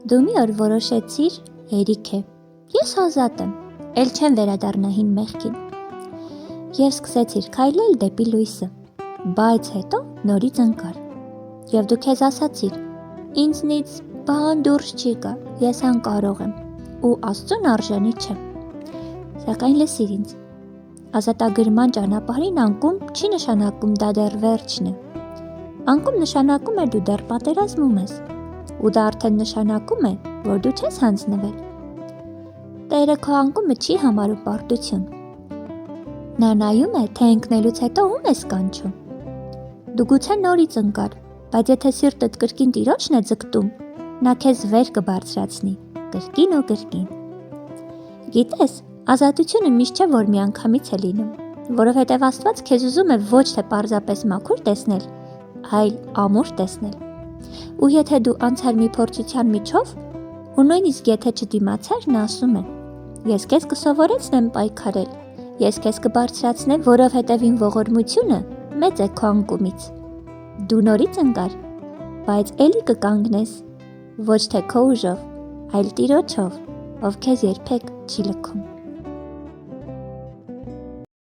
Դու մի օր որոշեցիր հերիք է, ես ազատ եմ, էլ չեմ վերադառնա հին մեղքին և սկսեցիր քայլել դեպի լույսը, բայց հետո նորից ընկար և դու քեզ ասացիր ինձնից բան դուրս չի գա, ես անկարող եմ ու Աստծուն արժանի չեմ, սակայն լսիր ինձ, ազատագրման ճանապարհին անկում չի նշանակում դա դեռ վերջն է, անկում նշանակում է դու դեռ պատերազմում ես ու դա արդեն նշանակում է, որ դու չես հանձնվել, Տերը քո անկումը չի համարում պարտություն, նա նայում է, թե ընկնելուց հետո ում ես կանչում, դու գուցե նորից ընկար, բայց եթե սիրտդ կրկին Տիրոջն է ձգտում, նա քեզ վեր կբարձրացնի, կրկին ու կրկին, գիտես, ազատությունը միշտ չէ, որ միանգամից է լինում, որովհետև Աստված քեզ ուզում է ոչ թե պարզապես մաքուր տեսնել, այլ ամուր տեսնել, ու եթե դու անցար մի փորձության միջով, ու նույնիսկ եթե չդիմացար, նա ասում է, ես քեզ կսովորեցնեմ պայքարել, ես քեզ կբարձրացնեմ, որովհետև իմ ողորմությունը մեծ է քո անկումից, դու նորից ընկար, բայց էլի կկանգնես, ոչ թե քո ուժով, այլ Տիրոջով, ով քեզ երբեք չի լքում։